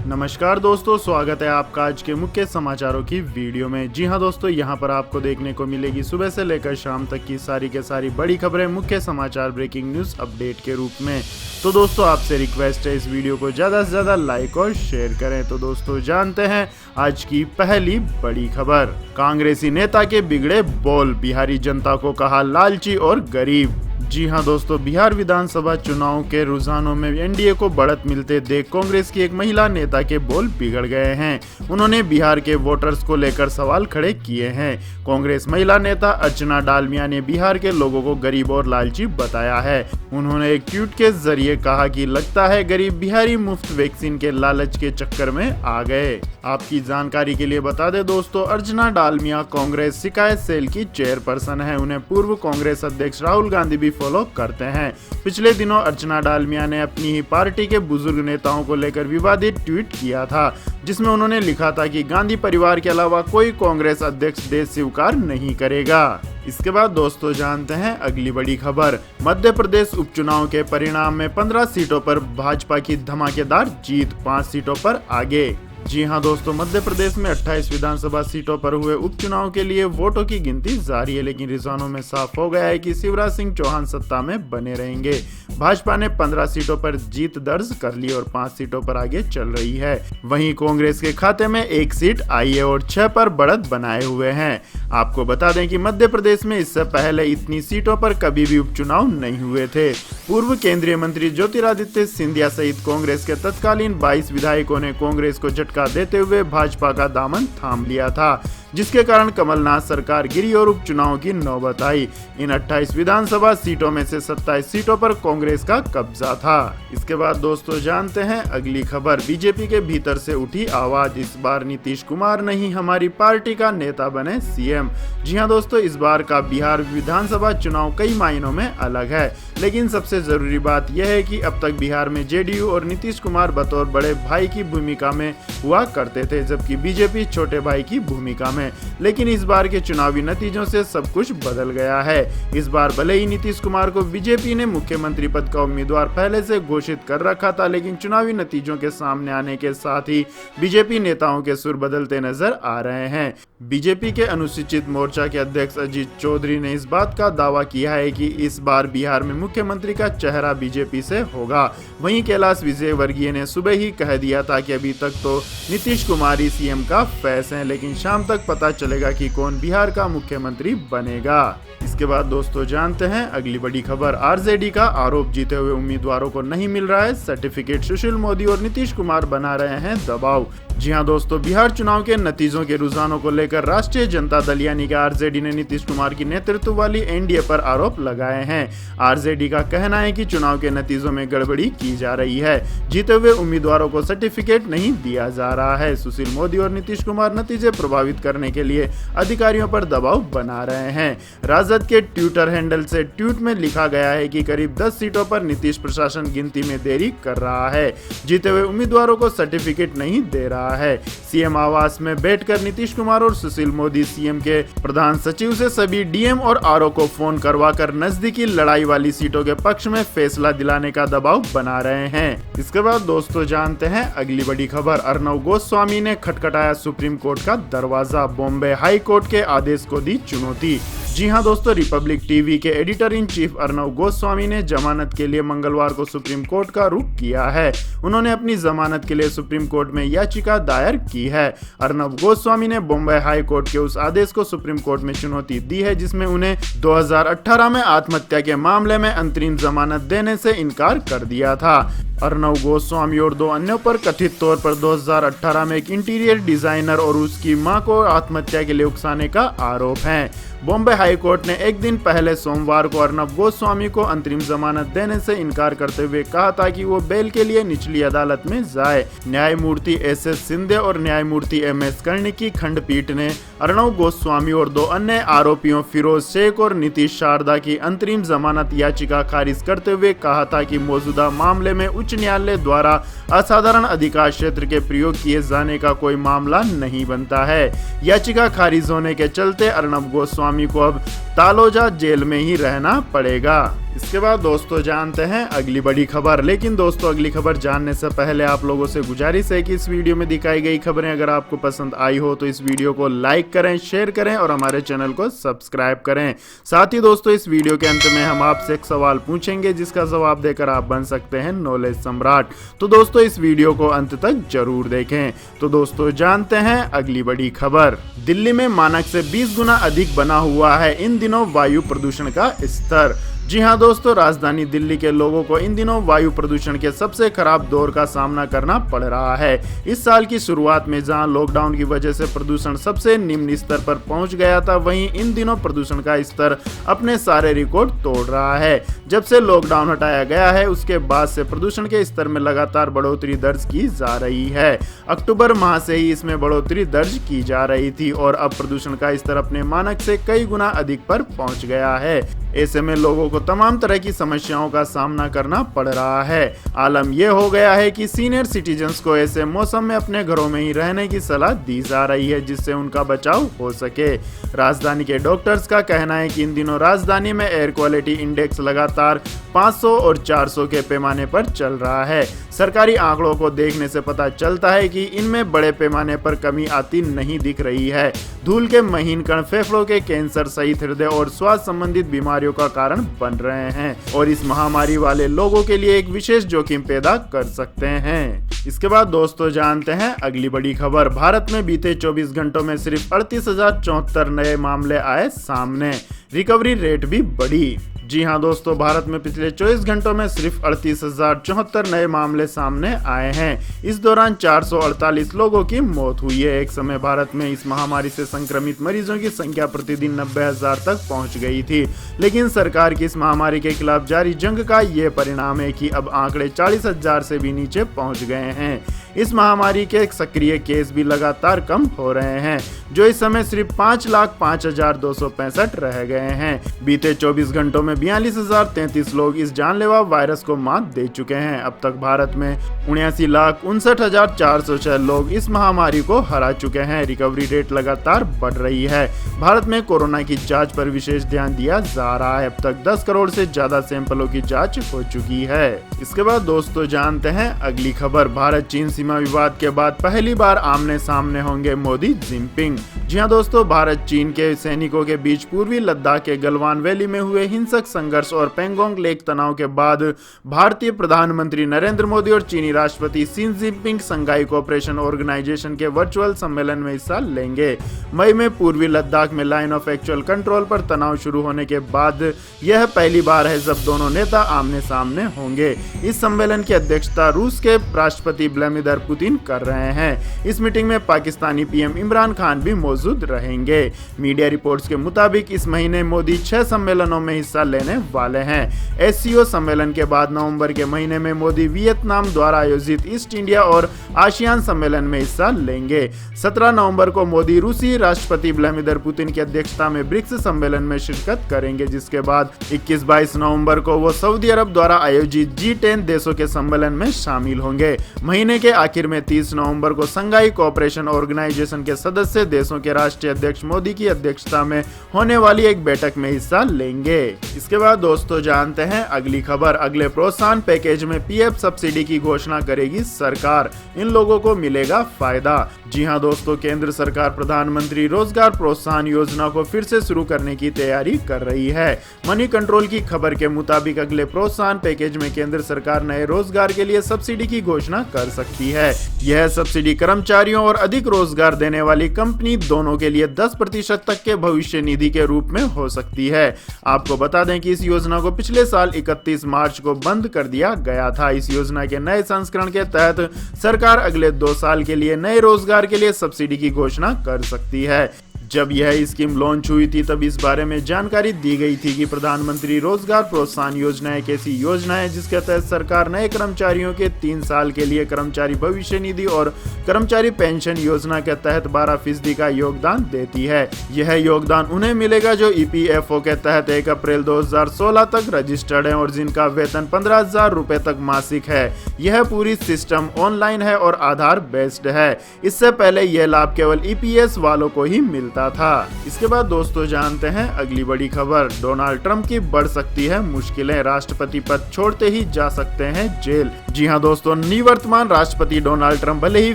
नमस्कार दोस्तों, स्वागत है आपका आज के मुख्य समाचारों की वीडियो में। जी हां दोस्तों, यहां पर आपको देखने को मिलेगी सुबह से लेकर शाम तक की सारी के सारी बड़ी खबरें मुख्य समाचार ब्रेकिंग न्यूज अपडेट के रूप में। तो दोस्तों आपसे रिक्वेस्ट है इस वीडियो को ज़्यादा से ज़्यादा लाइक और शेयर करें। तो दोस्तों जानते हैं आज की पहली बड़ी खबर। कांग्रेसी नेता के बिगड़े बोल, बिहारी जनता को कहा लालची और गरीब। जी हां दोस्तों, बिहार विधानसभा चुनाव के रुझानों में एनडीए को बढ़त मिलते देख कांग्रेस की एक महिला नेता के बोल बिगड़ गए हैं। उन्होंने बिहार के वोटर्स को लेकर सवाल खड़े किए हैं। कांग्रेस महिला नेता अर्चना डालमिया ने बिहार के लोगों को गरीब और लालची बताया है। उन्होंने एक ट्वीट के जरिए कहा कि लगता है गरीब बिहारी मुफ्त वैक्सीन के लालच के चक्कर में आ गए। आपकी जानकारी के लिए बता दें दोस्तों, अर्चना डालमिया कांग्रेस शिकायत सेल की चेयरपर्सन है। उन्हें पूर्व कांग्रेस अध्यक्ष राहुल गांधी भी फॉलो करते हैं। पिछले दिनों अर्चना डालमिया ने अपनी ही पार्टी के बुजुर्ग नेताओं को लेकर विवादित ट्वीट किया था, जिसमें उन्होंने लिखा था कि गांधी परिवार के अलावा कोई कांग्रेस अध्यक्ष देश स्वीकार नहीं करेगा। इसके बाद दोस्तों जानते हैं अगली बड़ी खबर। मध्य प्रदेश उपचुनाव के परिणाम में 15 सीटों पर भाजपा की धमाकेदार जीत, 5 सीटों पर आगे। जी हां दोस्तों, मध्य प्रदेश में 28 विधानसभा सीटों पर हुए उपचुनाव के लिए वोटों की गिनती जारी है, लेकिन रुझानों में साफ हो गया है कि शिवराज सिंह चौहान सत्ता में बने रहेंगे। भाजपा ने 15 सीटों पर जीत दर्ज कर ली और 5 सीटों पर आगे चल रही है। वहीं कांग्रेस के खाते में 1 सीट आई है और 6 पर बढ़त बनाए हुए हैं। आपको बता दें कि मध्य प्रदेश में इससे पहले इतनी सीटों पर कभी भी उपचुनाव नहीं हुए थे। पूर्व केंद्रीय मंत्री ज्योतिरादित्य सिंधिया सहित कांग्रेस के तत्कालीन 22 विधायकों ने कांग्रेस को झटका देते हुए भाजपा का दामन थाम लिया था, जिसके कारण कमलनाथ सरकार गिरी और उपचुनाव की नौबत आई। इन 28 विधानसभा सीटों में से 27 सीटों पर कांग्रेस का कब्जा था। इसके बाद दोस्तों जानते हैं अगली खबर। बीजेपी के भीतर से उठी आवाज, इस बार नीतीश कुमार नहीं हमारी पार्टी का नेता बने सीएम। जी हां दोस्तों, इस बार का बिहार विधानसभा चुनाव कई मायनों में अलग है, लेकिन सबसे जरूरी बात यह है कि अब तक बिहार में जेडीयू और नीतीश कुमार बतौर बड़े भाई की भूमिका में हुआ करते थे, जबकि बीजेपी छोटे भाई की भूमिका में। लेकिन इस बार के चुनावी नतीजों से सब कुछ बदल गया है। इस बार भले ही नीतीश कुमार को बीजेपी ने मुख्यमंत्री पद का उम्मीदवार पहले से घोषित कर रखा था, लेकिन चुनावी नतीजों के सामने आने के साथ ही बीजेपी नेताओं के सुर बदलते नजर आ रहे हैं। बीजेपी के अनुसूचित मोर्चा के अध्यक्ष अजीत चौधरी ने इस बात का दावा किया है कि इस बार बिहार में मुख्यमंत्री का चेहरा बीजेपी से होगा। वहीं कैलाश विजयवर्गीय ने सुबह ही कह दिया था कि अभी तक तो नीतीश कुमार ही सीएम का फेस है, लेकिन शाम तक पता चलेगा कि कौन बिहार का मुख्यमंत्री बनेगा। इसके बाद दोस्तों जानते हैं अगली बड़ी खबर। आरजेडी का आरोप, जीते हुए उम्मीदवारों को नहीं मिल रहा है सर्टिफिकेट, सुशील मोदी और नीतीश कुमार बना रहे हैं दबाव। जी हां दोस्तों, बिहार चुनाव के नतीजों के रुझानों को लेकर राष्ट्रीय जनता दल यानी कि आरजेडी ने नीतीश कुमार की नेतृत्व वाली एनडीए पर आरोप लगाए हैं। आरजेडी का कहना है कि चुनाव के नतीजों में गड़बड़ी की जा रही है, जीते हुए उम्मीदवारों को सर्टिफिकेट नहीं दिया जा रहा है। सुशील मोदी और नीतीश कुमार नतीजे प्रभावित करने के लिए अधिकारियों पर दबाव बना रहे हैं। राजद के ट्विटर हैंडल से ट्वीट में लिखा गया है कि करीब 10 सीटों पर नीतीश प्रशासन गिनती में देरी कर रहा है, जीते हुए उम्मीदवारों को सर्टिफिकेट नहीं दे रहा है। सीएम आवास में बैठकर नीतीश कुमार और सुशील मोदी सीएम के प्रधान सचिव से सभी डीएम और आरओ को फोन करवाकर नजदीकी लड़ाई वाली सीटों के पक्ष में फैसला दिलाने का दबाव बना रहे हैं। इसके बाद दोस्तों जानते हैं अगली बड़ी खबर। अर्नब गोस्वामी ने खटखटाया सुप्रीम कोर्ट का दरवाजा, बॉम्बे हाई कोर्ट के आदेश को दी चुनौती। जी हां दोस्तों, रिपब्लिक टीवी के editor in chief Arnab Goswami ने जमानत के लिए मंगलवार को सुप्रीम कोर्ट का रुख किया है। उन्होंने अपनी जमानत के लिए सुप्रीम कोर्ट में याचिका दायर की है। अर्नब गोस्वामी ने बॉम्बे हाई कोर्ट के उस आदेश को सुप्रीम कोर्ट में चुनौती दी है, जिसमें उन्हें 2018 में आत्महत्या के मामले में अंतरिम जमानत देने से इनकार कर दिया था। अर्नब गोस्वामी और 2 अन्यों पर कथित तौर पर 2018 में एक इंटीरियर डिजाइनर और उसकी मां को आत्महत्या के लिए उकसाने का आरोप है। बॉम्बे हाई कोर्ट ने एक दिन पहले सोमवार को अर्नब गोस्वामी को अंतरिम जमानत देने से इनकार करते हुए कहा था कि वो बेल के लिए निचली अदालत में जाए। न्यायमूर्ति एस.एस. शिंदे और न्यायमूर्ति एम.एस. कर्णी की खंडपीठ ने अर्नब गोस्वामी और 2 अन्य आरोपियों फिरोज शेख और नीतीश शारदा की अंतरिम जमानत याचिका खारिज करते हुए कहा था कि मौजूदा मामले में उच्च न्यायालय द्वारा असाधारण अधिकार क्षेत्र के प्रयोग किए जाने का कोई मामला नहीं बनता है। याचिका खारिज होने के चलते अर्नब गोस्वामी को अब तालोजा जेल में ही रहना पड़ेगा। इसके बाद दोस्तों जानते हैं अगली बड़ी खबर। लेकिन दोस्तों अगली खबर जानने से पहले आप लोगों से गुजारिश है कि इस वीडियो में दिखाई गई खबरें अगर आपको पसंद आई हो तो इस वीडियो को लाइक करें, शेयर करें और हमारे चैनल को सब्सक्राइब करें। साथ ही दोस्तों इस वीडियो के अंत में हम आपसे एक सवाल पूछेंगे जिसका जवाब देकर आप बन सकते हैं नॉलेज सम्राट। तो दोस्तों इस वीडियो को अंत तक जरूर देखें। तो दोस्तों जानते हैं अगली बड़ी खबर। दिल्ली में मानक से 20 गुना अधिक बना हुआ है इन दिनों वायु प्रदूषण का स्तर। जी हाँ दोस्तों, राजधानी दिल्ली के लोगों को इन दिनों वायु प्रदूषण के सबसे खराब दौर का सामना करना पड़ रहा है। इस साल की शुरुआत में जहां लॉकडाउन की वजह से प्रदूषण सबसे निम्न स्तर पर पहुंच गया था, वहीं इन दिनों प्रदूषण का स्तर अपने सारे रिकॉर्ड तोड़ रहा है। जब से लॉकडाउन हटाया गया है उसके बाद से प्रदूषण के स्तर में लगातार बढ़ोतरी दर्ज की जा रही है। अक्टूबर माह से ही इसमें बढ़ोतरी दर्ज की जा रही थी और अब प्रदूषण का स्तर अपने मानक से कई गुना अधिक पर पहुंच गया है। ऐसे में लोगों को तमाम तरह की समस्याओं का सामना करना पड़ रहा है। आलम यह हो गया है कि सीनियर सिटीजन्स को ऐसे मौसम में अपने घरों में ही रहने की सलाह दी जा रही है जिससे उनका बचाव हो सके। राजधानी के डॉक्टर्स का कहना है कि इन दिनों राजधानी में एयर क्वालिटी इंडेक्स लगातार 500 और 400 के पैमाने पर चल रहा है। सरकारी आंकड़ों को देखने से पता चलता है कि इनमें बड़े पैमाने पर कमी आती नहीं दिख रही है। धूल के महीन कण फेफड़ों के कैंसर सहित हृदय और श्वास संबंधित बीमारियों का कारण बन रहे हैं और इस महामारी वाले लोगों के लिए एक विशेष जोखिम पैदा कर सकते हैं। इसके बाद दोस्तों जानते हैं अगली बड़ी खबर। भारत में बीते 24 घंटों में सिर्फ 38,074 नए मामले आए सामने, रिकवरी रेट भी बढ़ी। जी हाँ दोस्तों, भारत में पिछले 24 घंटों में सिर्फ 38,074 नए मामले सामने आए हैं। इस दौरान 448 लोगों की मौत हुई है। एक समय भारत में इस महामारी से संक्रमित मरीजों की संख्या प्रतिदिन 90,000 तक पहुंच गई थी, लेकिन सरकार की इस महामारी के खिलाफ जारी जंग का ये परिणाम है कि अब आंकड़े 40,000 से भी नीचे पहुंच गए हैं। इस महामारी के सक्रिय केस भी लगातार कम हो रहे हैं, जो इस समय सिर्फ 5,05,265 रह गए हैं। बीते 24 घंटों में 42,033 लोग इस जानलेवा वायरस को मात दे चुके हैं। अब तक भारत में 79,59,406 लोग इस महामारी को हरा चुके हैं। रिकवरी रेट लगातार बढ़ रही है। भारत में कोरोना की जांच पर विशेष ध्यान दिया जा रहा है। अब तक 10 करोड़ से ज्यादा सैंपलों की जांच हो चुकी है। इसके बाद दोस्तों जानते हैं अगली खबर। भारत चीन सीमा विवाद के बाद पहली बार आमने सामने होंगे मोदी जिनपिंग। जी हाँ दोस्तों, भारत चीन के सैनिकों के बीच पूर्वी लद्दाख के गलवान वैली में हुए हिंसक संघर्ष और पेंगोंग लेक तनाव के बाद भारतीय प्रधानमंत्री नरेंद्र मोदी और चीनी राष्ट्रपति शी जिनपिंग संघाई कोऑपरेशन ऑर्गेनाइजेशन के वर्चुअल सम्मेलन में हिस्सा लेंगे। मई में पूर्वी लद्दाख में लाइन ऑफ एक्चुअल कंट्रोल पर तनाव शुरू होने के बाद यह पहली बार है जब दोनों नेता आमने सामने होंगे। इस सम्मेलन की अध्यक्षता रूस के राष्ट्रपति व्लादिमीर पुतिन कर रहे हैं। इस मीटिंग में पाकिस्तानी पीएम इमरान खान भी मौजूद रहेंगे। मीडिया रिपोर्ट्स के मुताबिक इस महीने मोदी 6 सम्मेलनों में हिस्सा लेने वाले हैं। एससीओ सम्मेलन के बाद नवंबर के महीने में मोदी वियतनाम द्वारा आयोजित ईस्ट इंडिया और आसियान सम्मेलन में हिस्सा लेंगे। 17 नवंबर को मोदी रूसी राष्ट्रपति व्लादिमीर पुतिन की अध्यक्षता में ब्रिक्स सम्मेलन में शिरकत करेंगे, जिसके बाद 21-22 नवंबर को वो सऊदी अरब द्वारा आयोजित G10 देशों के सम्मेलन में शामिल होंगे। महीने के आखिर में 30 नवंबर को संघाई कोऑपरेशन ऑर्गेनाइजेशन के सदस्य देशों के राष्ट्रीय अध्यक्ष मोदी की अध्यक्षता में होने वाली एक बैठक में हिस्सा लेंगे। इसके बाद दोस्तों जानते हैं अगली खबर। अगले प्रोत्साहन पैकेज में पीएफ सब्सिडी की घोषणा करेगी सरकार, इन लोगों को मिलेगा फायदा। जी हां दोस्तों, केंद्र सरकार प्रधानमंत्री रोजगार प्रोत्साहन योजना को फिर से शुरू करने की तैयारी कर रही है। मनी कंट्रोल की खबर के मुताबिक अगले प्रोत्साहन पैकेज में केंद्र सरकार नए रोजगार के लिए सब्सिडी की घोषणा कर सकती है। यह सब्सिडी कर्मचारियों और अधिक रोजगार देने वाली कंपनी दोनों के लिए 10% तक के भविष्य निधि के रूप में हो सकती है। आपको बता दें कि इस योजना को पिछले साल 31 मार्च को बंद कर दिया गया था। इस योजना के नए संस्करण के तहत सरकार अगले 2 साल के लिए नए रोजगार के लिए सब्सिडी की घोषणा कर सकती है। जब यह स्कीम लॉन्च हुई थी तब इस बारे में जानकारी दी गई थी कि प्रधानमंत्री रोजगार प्रोत्साहन योजना एक ऐसी योजना है जिसके तहत सरकार नए कर्मचारियों के 3 साल के लिए कर्मचारी भविष्य निधि और कर्मचारी पेंशन योजना के तहत 12% का योगदान देती है। यह योगदान उन्हें मिलेगा जो ईपीएफओ के तहत 1 अप्रैल 2016 तक रजिस्टर्ड है और जिनका वेतन 15,000 रुपए तक मासिक है। यह पूरी सिस्टम ऑनलाइन है और आधार बेस्ड है। इससे पहले यह लाभ केवल ईपीएस वालों को ही मिलता सकता था। इसके बाद दोस्तों जानते हैं अगली बड़ी खबर, डोनाल्ड ट्रंप की बढ़ सकती है मुश्किलें, राष्ट्रपति पद छोड़ते ही जा सकते हैं जेल। जी हां दोस्तों, निवर्तमान राष्ट्रपति डोनाल्ड ट्रंप भले ही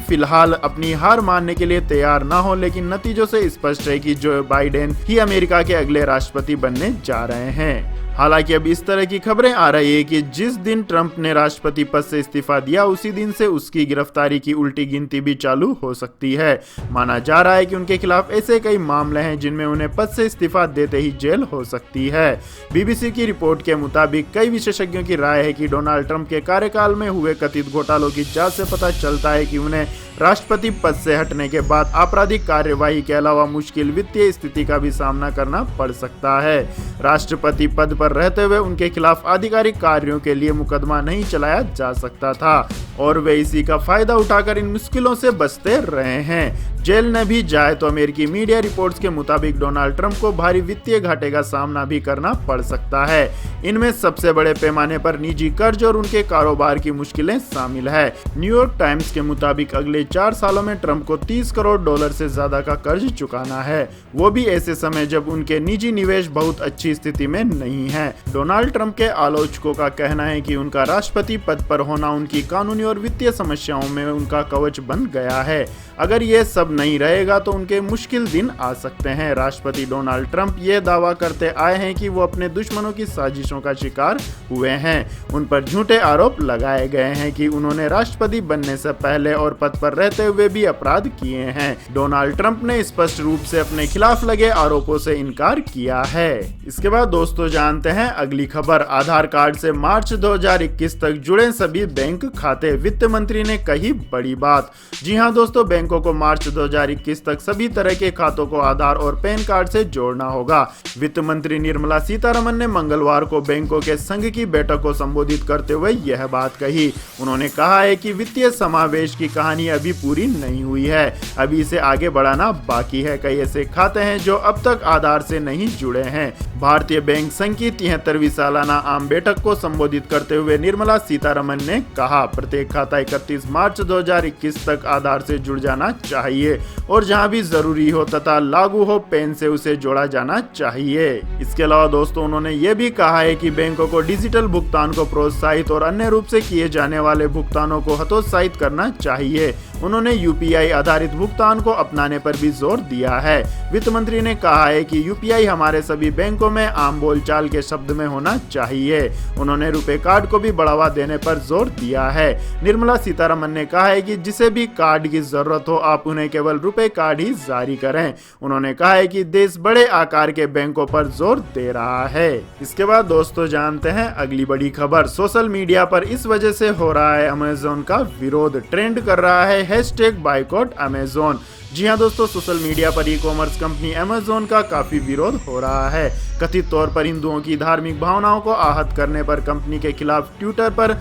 फिलहाल अपनी हार मानने के लिए तैयार न हो, लेकिन नतीजों से स्पष्ट है कि जो बाइडेन ही अमेरिका के अगले राष्ट्रपति बनने जा रहे हैं। हालांकि अब इस तरह की खबरें आ रही है कि जिस दिन ट्रंप ने राष्ट्रपति पद से इस्तीफा दिया उसी दिन से उसकी गिरफ्तारी की उल्टी गिनती भी चालू हो सकती है। माना जा रहा है कि उनके खिलाफ ऐसे कई मामले हैं जिनमें उन्हें पद से इस्तीफा देते ही जेल हो सकती है। बीबीसी की रिपोर्ट के मुताबिक कई विशेषज्ञों की राय है कि डोनाल्ड ट्रंप के कार्यकाल में हुए कथित घोटालों की जांच से पता चलता है कि उन्हें राष्ट्रपति पद से हटने के बाद आपराधिक कार्यवाही के अलावा मुश्किल वित्तीय स्थिति का भी सामना करना पड़ सकता है। राष्ट्रपति पद पर रहते हुए उनके खिलाफ आधिकारिक कार्यों के लिए मुकदमा नहीं चलाया जा सकता था और वे इसी का फायदा उठाकर इन मुश्किलों से बचते रहे हैं। जेल न भी जाए तो अमेरिकी मीडिया रिपोर्ट्स के मुताबिक डोनाल्ड ट्रंप को भारी वित्तीय घाटे का सामना भी करना पड़ सकता है। इनमें सबसे बड़े पैमाने पर निजी कर्ज और उनके कारोबार की मुश्किलें शामिल है। न्यूयॉर्क टाइम्स के मुताबिक अगले 4 सालों में ट्रंप को $30 करोड़ से ज्यादा का कर्ज चुकाना है, वो भी ऐसे समय जब उनके निजी निवेश बहुत अच्छी स्थिति में नहीं है। डोनाल्ड ट्रंप के आलोचकों का कहना है कि उनका राष्ट्रपति पद पर होना उनकी कानूनी और वित्तीय समस्याओं में उनका कवच बन गया है। अगर ये सब नहीं रहेगा तो उनके मुश्किल दिन आ सकते हैं। राष्ट्रपति डोनाल्ड ट्रंप ये दावा करते आए हैं कि वो अपने दुश्मनों की साजिशों का शिकार हुए हैं। उन पर झूठे आरोप लगाए गए हैं कि उन्होंने राष्ट्रपति बनने से पहले और पद पर रहते हुए भी अपराध किए हैं। डोनाल्ड ट्रंप ने स्पष्ट रूप से अपने खिलाफ लगे आरोपों से इनकार किया है। इसके बाद दोस्तों जानते हैं अगली खबर, आधार कार्ड से मार्च 2021 तक जुड़े सभी बैंक खाते, वित्त मंत्री ने कही बड़ी बात। जी हां दोस्तों, बैंकों को मार्च 2021 तक सभी तरह के खातों को आधार और पैन कार्ड से जोड़ना होगा। वित्त मंत्री निर्मला सीतारमण ने मंगलवार को बैंकों के संघ की बैठक को संबोधित करते हुए यह बात कही। उन्होंने कहा है कि वित्तीय समावेश की कहानी अभी पूरी नहीं हुई है, अभी इसे आगे बढ़ाना बाकी है। कई ऐसे खाते हैं जो अब तक आधार से नहीं जुड़े हैं। भारतीय बैंक संघ की 73वीं सालाना आम बैठक को संबोधित करते हुए निर्मला सीतारमण ने कहा, प्रत्येक खाता 31 मार्च 2021 तक आधार से जुड़ जाना चाहिए और जहां भी जरूरी हो तथा लागू हो पैन से उसे जोड़ा जाना चाहिए। इसके अलावा दोस्तों उन्होंने ये भी कहा है कि बैंकों को डिजिटल भुगतान को प्रोत्साहित और अन्य रूप से किए जाने वाले भुगतानों को हतोत्साहित करना चाहिए। उन्होंने यूपीआई आधारित भुगतान को अपनाने पर भी जोर दिया है। वित्त मंत्री ने कहा है कि यूपीआई हमारे सभी बैंकों में आम बोलचाल के शब्द में होना चाहिए। उन्होंने रुपए कार्ड को भी बढ़ावा देने पर जोर दिया है। निर्मला सीतारमण ने कहा है कि जिसे भी कार्ड की जरूरत हो आप उन्हें केवल रुपए कार्ड ही जारी करें। उन्होंने कहा है कि देश बड़े आकार के बैंकों पर जोर दे रहा है। इसके बाद दोस्तों जानते हैं अगली बड़ी खबर, सोशल मीडिया पर इस वजह से हो रहा है अमेज़न का विरोध, ट्रेंड कर रहा है #बायकॉट अमेज़न। जी हां दोस्तों, सोशल मीडिया पर ई कॉमर्स कंपनी अमेज़न का काफी विरोध हो रहा है। कथित तौर पर हिंदुओं की धार्मिक भावनाओं को आहत करने पर कंपनी के खिलाफ ट्विटर पर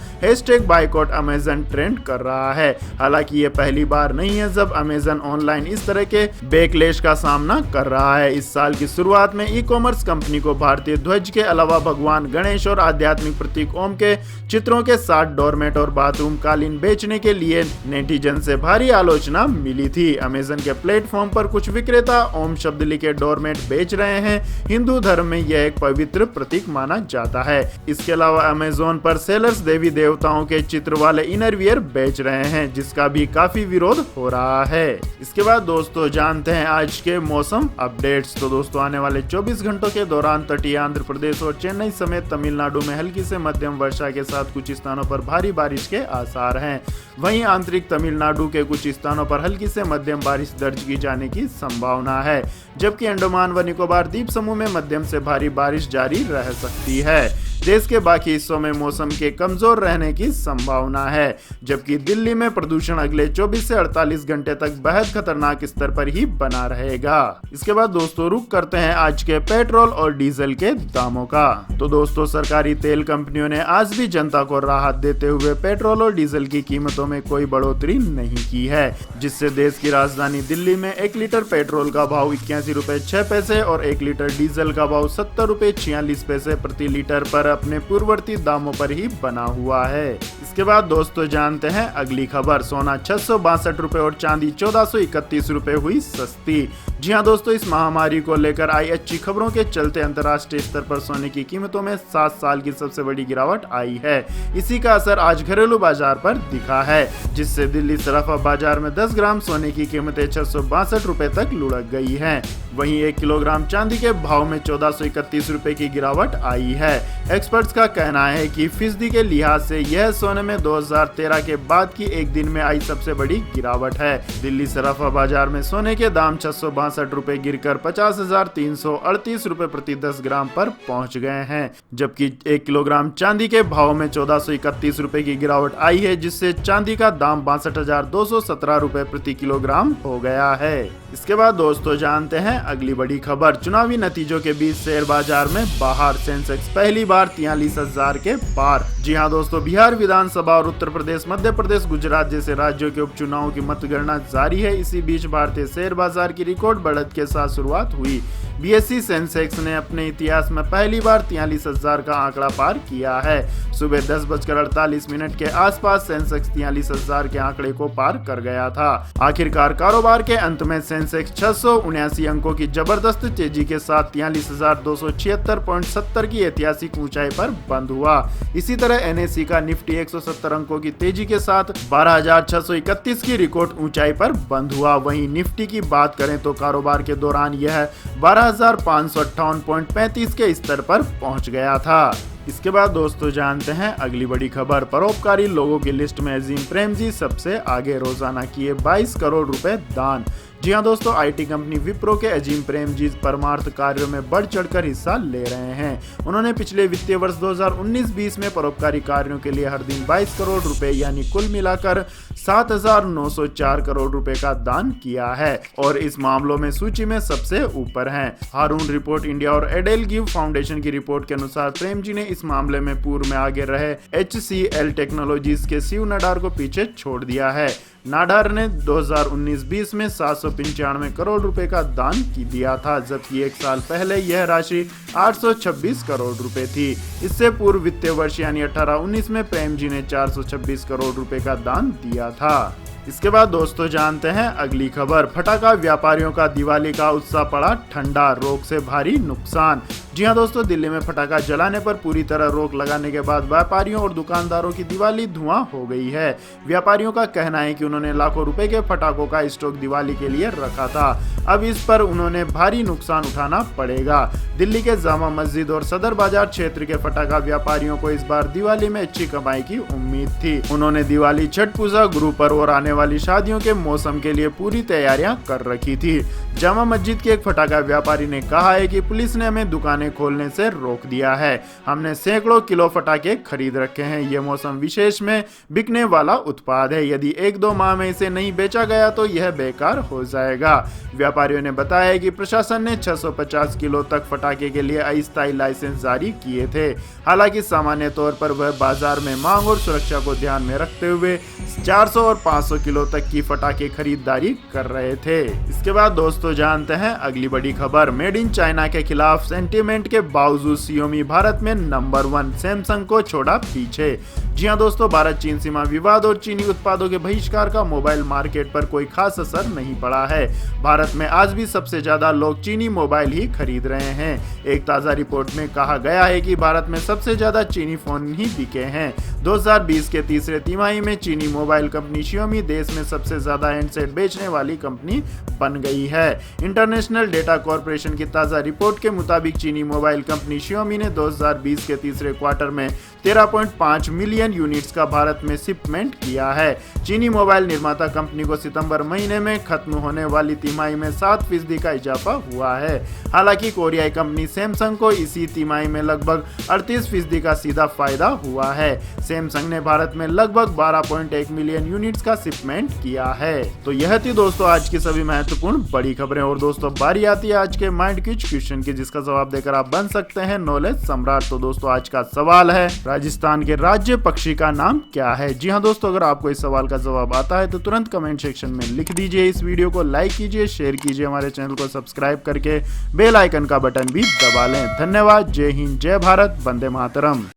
#बायकॉट अमेज़न ट्रेंड कर रहा है। हालांकि ये पहली बार नहीं है जब अमेज़न ऑनलाइन इस तरह के बैकलैश का सामना कर रहा है। इस साल की शुरुआत में ई कॉमर्स कंपनी को भारतीय ध्वज के अलावा भगवान गणेश और आध्यात्मिक प्रतीक ओम के चित्रों के साथ डोरमेट और बाथरूम कालीन बेचने के लिए नेटिजन से भारी आलोचना मिली थी। अमेज़न के प्लेटफॉर्म पर कुछ विक्रेता ओम शब्द लिखे डोरमेट बेच रहे हैं। हिंदू धर्म में यह एक पवित्र प्रतीक माना जाता है। इसके अलावा अमेज़न पर सेलर्स देवी देवताओं के चित्र वाले इनरवियर बेच रहे हैं, जिसका भी काफी विरोध हो रहा है। इसके बाद दोस्तों जानते हैं आज के मौसम अपडेट्स। तो दोस्तों आने वाले 24 घंटों के दौरान तटीय आंध्र प्रदेश और चेन्नई समेत तमिलनाडु में हल्की से मध्यम वर्षा के साथ कुछ स्थानों पर भारी बारिश के आसार हैं। वहीं आंतरिक तमिलनाडु के कुछ स्थानों पर हल्की से मध्यम बारिश दर्ज की जाने की संभावना है, जबकि अंडमान व निकोबार द्वीप समूह में मध्यम से भारी बारिश जारी रह सकती है। देश के बाकी हिस्सों में मौसम के कमजोर रहने की संभावना है, जबकि दिल्ली में प्रदूषण अगले 24 से 48 घंटे तक बेहद खतरनाक स्तर पर ही बना रहेगा। इसके बाद दोस्तों रुक करते हैं आज के पेट्रोल और डीजल के दामों का। तो दोस्तों सरकारी तेल कंपनियों ने आज भी जनता को राहत देते हुए पेट्रोल और डीजल की कीमतों में कोई बढ़ोतरी नहीं की है, जिससे देश की राजधानी दिल्ली में 1 लीटर पेट्रोल का भाव 81 रुपए 6 पैसे और 1 लीटर डीजल का भाव 70 रुपए 46 पैसे प्रति लीटर पर अपने पूर्ववर्ती दामों पर ही बना हुआ है। इसके बाद दोस्तों जानते हैं अगली खबर। सोना 662 रुपए और चांदी 1431 रुपए हुई सस्ती। जी हाँ दोस्तों, इस महामारी को लेकर आई अच्छी खबरों के चलते अंतर्राष्ट्रीय स्तर पर सोने की कीमतों में 7 साल की सबसे बड़ी गिरावट आई है। इसी का असर आज घरेलू बाजार पर दिखा है, जिससे दिल्ली सराफा बाजार में 10 ग्राम सोने की कीमतें 662 रुपए तक लुढ़क गई हैं। वहीं 1 किलोग्राम चांदी के भाव में 1431 रुपए की गिरावट आई है। एक्सपर्ट्स का कहना है कि फीसदी के लिहाज से यह सोने में 2013 के बाद की एक दिन में आई सबसे बड़ी गिरावट है। दिल्ली सराफा बाजार में सोने के दाम 662 रुपए गिरकर 50,338 रुपए प्रति 10 ग्राम पर पहुंच गए हैं, जबकि 1 किलोग्राम चांदी के भाव में 1431 रुपए की गिरावट आई है, जिससे चांदी का दाम 62,217 रुपए प्रति किलोग्राम हो गया है। इसके बाद दोस्तों जानते हैं अगली बड़ी खबर। चुनावी नतीजों के बीच शेयर बाजार में बाहर, सेंसेक्स पहली बार 43,000 के पार। जी हाँ दोस्तों, बिहार विधानसभा और उत्तर प्रदेश, मध्य प्रदेश, गुजरात जैसे राज्यों के उपचुनावों की मतगणना जारी है। इसी बीच भारतीय शेयर बाजार की रिकॉर्ड बढ़त के साथ शुरुआत हुई। बीएसई सेंसेक्स ने अपने इतिहास में पहली बार 43,000 का आंकड़ा पार किया है। सुबह 10:48 के आसपास सेंसेक्स 43,000 के आंकड़े को पार कर गया था। आखिरकार कारोबार के अंत में सेंसेक्स 679 अंकों की जबरदस्त तेजी के साथ 43,276.70 की ऐतिहासिक ऊंचाई पर बंद हुआ। इसी तरह एनएसई का निफ्टी 170 अंकों की तेजी के साथ 12,631 की रिकॉर्ड ऊंचाई पर बंद हुआ। वहीं निफ्टी की बात करें तो कारोबार के दौरान यह 12,558.35 के स्तर पर पहुंच गया था। इसके बाद दोस्तों जानते हैं अगली बड़ी खबर। परोपकारी लोगों की लिस्ट में अजीम प्रेमजी सबसे आगे, रोजाना किए 22 करोड़ रुपए दान। जी हाँ दोस्तों, आईटी कंपनी विप्रो के अजीम प्रेमजी परमार्थ कार्यों में बढ़ चढ़कर हिस्सा ले रहे हैं। उन्होंने पिछले वित्तीय वर्ष 2019-20 में परोपकारी कार्यों के लिए हर दिन 22 करोड़ रुपए यानी कुल मिलाकर 7,904 करोड़ रुपए का दान किया है और इस मामलों में सूची में सबसे ऊपर हैं। हारून रिपोर्ट इंडिया और एडेल गिव फाउंडेशन की रिपोर्ट के अनुसार प्रेमजी ने इस मामले में पूर्व में आगे रहे HCL टेक्नोलॉजीज के शिव नाडार को पीछे छोड़ दिया है। नाडार ने 2019-20 में 795 करोड़ रुपए का दान दिया था, जबकि एक साल पहले यह राशि 826 करोड़ रुपए थी। इससे पूर्व वित्तीय वर्ष यानी 18-19 में प्रेमजी ने 426 करोड़ रुपए का दान दिया था। इसके बाद दोस्तों जानते हैं अगली खबर। फटाखा व्यापारियों का दिवाली का उत्साह पड़ा ठंडा, रोक से भारी नुकसान। जी हाँ दोस्तों, दिल्ली में फटाखा जलाने पर पूरी तरह रोक लगाने के बाद व्यापारियों और दुकानदारों की दिवाली धुआं हो गई है। व्यापारियों का कहना है कि उन्होंने लाखों रुपए के फटाखों का स्टॉक दिवाली के लिए रखा था, अब इस पर उन्होंने भारी नुकसान उठाना पड़ेगा। दिल्ली के जामा मस्जिद और सदर बाजार क्षेत्र के फटाखा व्यापारियों को इस बार दिवाली में अच्छी कमाई की उम्मीद थी। उन्होंने दिवाली, छठ पूजा, गुरु पर्व और आने वाली शादियों के मौसम के लिए पूरी तैयारियां कर रखी थी। जामा मस्जिद के एक फटाखा व्यापारी ने कहा है कि पुलिस ने हमें दुकानें खोलने से रोक दिया है। हमने सैकड़ों किलो फटाखे खरीद रखे हैं। ये मौसम विशेष में बिकने वाला उत्पाद है। यदि 1-2 माह में इसे नहीं बेचा गया तो यह बेकार हो जाएगा। व्यापारियों ने बताया कि प्रशासन ने 650 किलो तक फटाखे के लिए अस्थायी लाइसेंस जारी किए थे। हालांकि सामान्य तौर पर वह बाजार में मांग और सुरक्षा को ध्यान में रखते हुए 400 और 500 किलो तक की फटाखे खरीदारी कर रहे थे। इसके बाद दोस्तों जानते हैं अगली बड़ी खबर। मेड इन चाइना के खिलाफ सेंटीमेंट के बावजूद Xiaomi भारत में नंबर 1, सैमसंग को छोड़ा पीछे। जी हाँ दोस्तों, भारत चीन सीमा विवाद और चीनी उत्पादों के बहिष्कार का मोबाइल मार्केट पर कोई खास असर नहीं पड़ा है। भारत में आज भी सबसे ज्यादा लोग चीनी मोबाइल ही खरीद रहे हैं। एक ताजा रिपोर्ट में कहा गया है कि भारत में सबसे ज्यादा चीनी फोन ही बिके हैं। 2020 के तीसरे तिमाही में चीनी मोबाइल कंपनी Xiaomi देश में सबसे ज्यादा हैंडसेट बेचने वाली कंपनी बन गई है। इंटरनेशनल डेटा कॉर्पोरेशन की ताजा रिपोर्ट के मुताबिक चीनी मोबाइल कंपनी Xiaomi ने 2020 के तीसरे क्वार्टर में 13.5 मिलियन यूनिट्स का भारत में शिपमेंट किया है। चीनी मोबाइल निर्माता कंपनी को सितंबर महीने में खत्म होने वाली तिमाही में 7% का इजाफा हुआ है। हालांकि कोरियाई कंपनी सैमसंग को इसी तिमाही में लगभग 38% का सीधा फायदा हुआ है। सैमसंग ने भारत में लगभग 12.1 मिलियन यूनिट्स का शिपमेंट किया है। तो यह थी दोस्तों आज की सभी महत्वपूर्ण बड़ी खबरें। और दोस्तों बारी आती है आज के माइंड क्विज क्वेश्चन की, जिसका जवाब देकर आप बन सकते हैं नॉलेज सम्राट। तो दोस्तों आज का सवाल है, राजस्थान के राज्य पक्षी का नाम क्या है? जी हाँ दोस्तों, अगर आपको इस सवाल का जवाब आता है तो तुरंत कमेंट सेक्शन में लिख दीजिए। इस वीडियो को लाइक कीजिए, शेयर कीजिए, हमारे चैनल को सब्सक्राइब करके बेल आइकन का बटन भी दबा लें। धन्यवाद। जय हिंद, जय भारत, वंदे मातरम।